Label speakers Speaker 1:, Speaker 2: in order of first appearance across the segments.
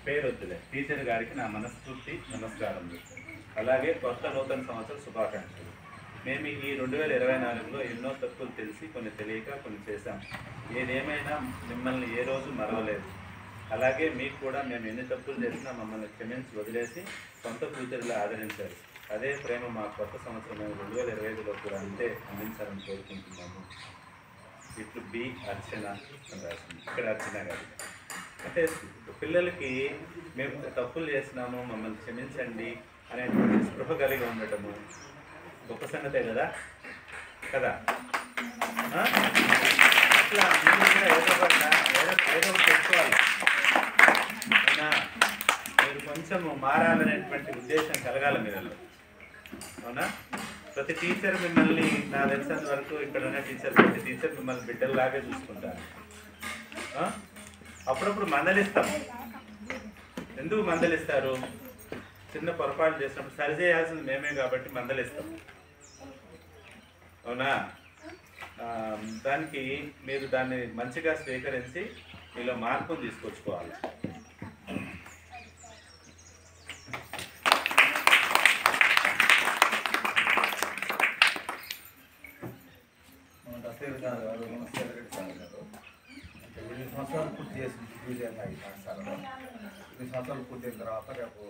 Speaker 1: పేరొద్దులే teacher గారికి నా మనస్ఫూర్తి నమస్కారములు. అలాగే కొత్త నూతన సంవత్సర శుభాకాంక్షలు. మేము ఈ 2024లో ఎన్నో తప్పులు తెలిసి కొన్ని తెలియక కొన్ని చేశాం. ఏదేమైనా మిమ్మల్ని ఏ రోజు మరవలేదు. అలాగే మీకు కూడా మేము ఎన్ని తప్పులు చేసినా మమ్మల్ని క్షమించి వదిలేసి సొంత కూతురిలా ఆదరించారు. అదే ప్రేమ మా కొత్త సంవత్సరం మేము 2025లో కూడా అంతే అందించాలని కోరుకుంటున్నాము. ఇట్లు బి అర్చన అని రాసింది. ఇక్కడ అర్చన గారు అంటే పిల్లలకి మేము తప్పులు చేసినాము మమ్మల్ని క్షమించండి అనేటువంటి స్పృహ కలిగి ఉండటము గొప్ప సంగతే కదా అట్లా ఏదో చెప్పుకోవాలి. అయినా మీరు కొంచెం మారాలనేటువంటి ఉద్దేశం కలగాలి మీరు. అవునా? ప్రతి టీచర్ మిమ్మల్ని నా తెలిసినంత వరకు ఇక్కడ ఉన్న ప్రతి టీచర్ మిమ్మల్ని బిడ్డల్లాగే చూసుకుంటారు. అప్పుడప్పుడు మందలిస్తాం. ఎందుకు మందలిస్తారు? చిన్న పొరపాటు చేసినప్పుడు సరిచేయాల్సింది మేమే కాబట్టి మందలిస్తాం. అవునా? దానికి మీరు దాన్ని మంచిగా స్వీకరించి మీలో మార్పును తీసుకొచ్చుకోవాలి.
Speaker 2: సంవత్సరాలు పూర్తి చేసి ఈ పాఠశాలలో 2 సంవత్సరాలు పూర్తయిన తర్వాత రేపు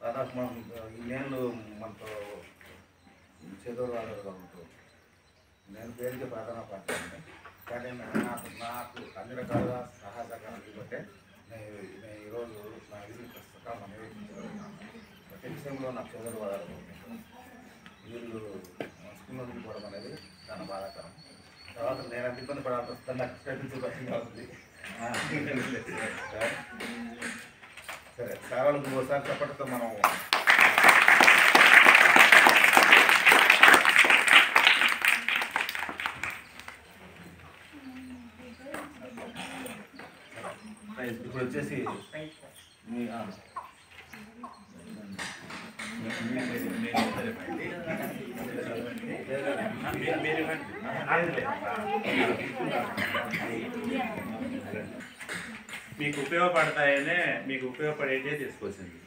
Speaker 2: దాదాపు మనం ఈ నేను మనతో చదువురాలు నేను పేరుకి ప్రాధాన్య పడతాను. కానీ నాకు అన్ని రకాలుగా సహాయ సహకారాలు ఇవ్వబట్టే నేను ఈరోజు నా విధి పుస్తకాలు నిర్వహించగలుగుతున్నాను. ప్రతి విషయంలో నాకు చదువురాలు వీళ్ళు స్కూల్లో పోవడం అనేది చాలా బాధాకరం. తర్వాత నేను ఎంత ఇబ్బంది పడాల్సి వస్తుంది, నాకు శ్రమించబడిగా ఉంది. సరే సార్ వాళ్ళకి ఒకసారి చెప్పడంతో మనం ఇప్పుడు వచ్చేసి మీ
Speaker 1: మీకు ఉపయోగపడతాయనే మీకు ఉపయోగపడేటే తీసుకొచ్చింది.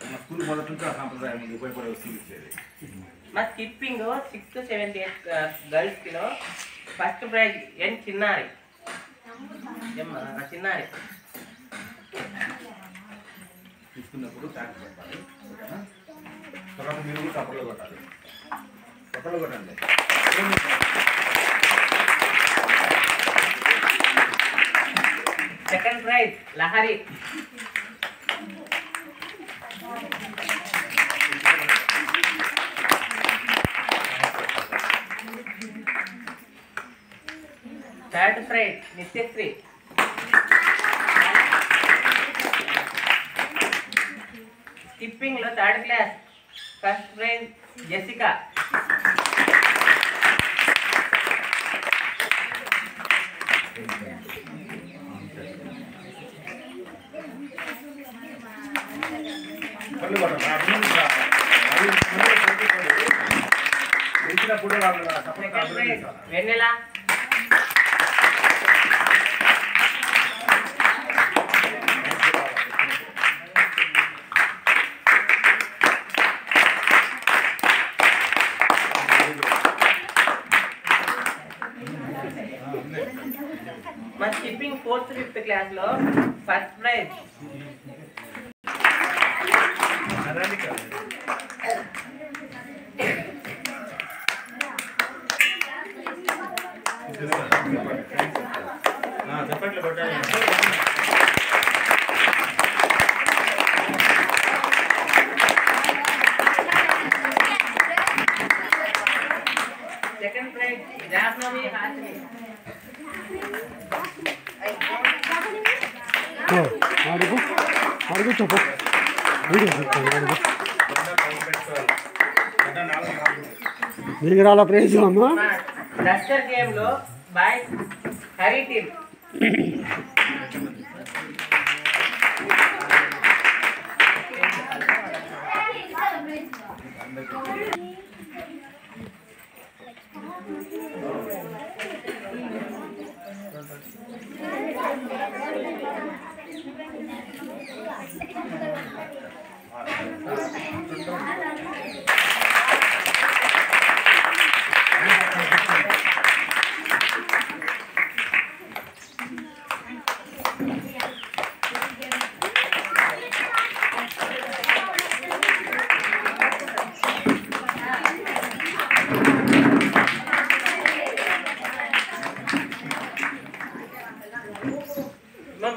Speaker 2: మన స్కూల్ మొదటి నుంచి ఆ సాంప్రదాయం ఉపయోగపడే వస్తుంది ఇచ్చేది.
Speaker 3: మా స్కిప్పింగ్ 6th 7th 8th గర్ల్స్లో first prize N Chinnari Chinnari
Speaker 2: తీసుకున్నప్పుడు థ్యాంక్స్ పెట్టాలి. ఓకేనా? తర్వాత మీరు కూడా చప్పట్లు కొట్టాలి. చప్పట్లు కొట్టండి.
Speaker 3: Second prize Lahari third prize Nithyasri skipping లో 3rd class first prize Jessica Vennela మా స్కిప్పింగ్ 4th 5th క్లాస్లో ఫస్ట్ ప్రైజ్
Speaker 1: చెప్పట్లు కొట్టాలి.
Speaker 3: సెకండ్ ప్రైజ్ జాహ్నవి హాసిని
Speaker 4: మిగరాల ప్రైజ్ అమ్మా.
Speaker 3: డస్టర్ గేమ్ లో boys Hari team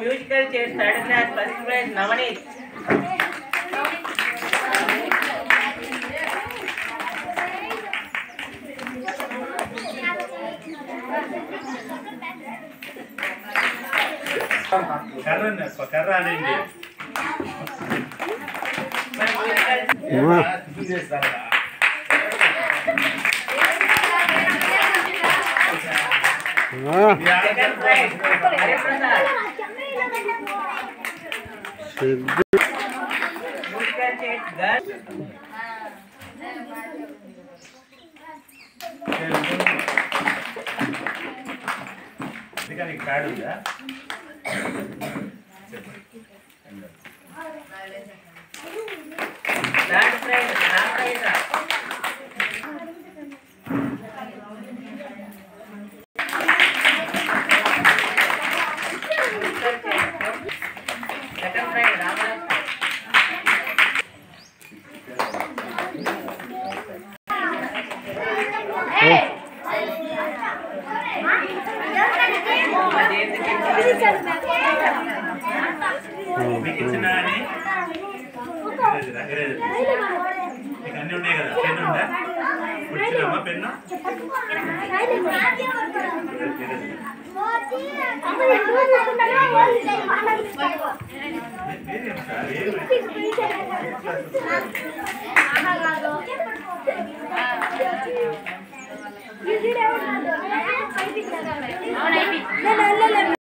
Speaker 3: musical chair third class first prize Navneet
Speaker 1: కర్ర అనేది
Speaker 3: second prize Hare Prasad musical chair girl
Speaker 1: నీకు కార్డు ఉందా
Speaker 3: थर्ड प्राइज नाम प्राइज सेकंड प्राइज रामलक्ष्मण
Speaker 1: మీకు ఇచ్చిన అని మీకు అన్నీ ఉన్నాయి కదా పెన్ను ఉందా వచ్చినమ్మా పెన్ను
Speaker 2: సార్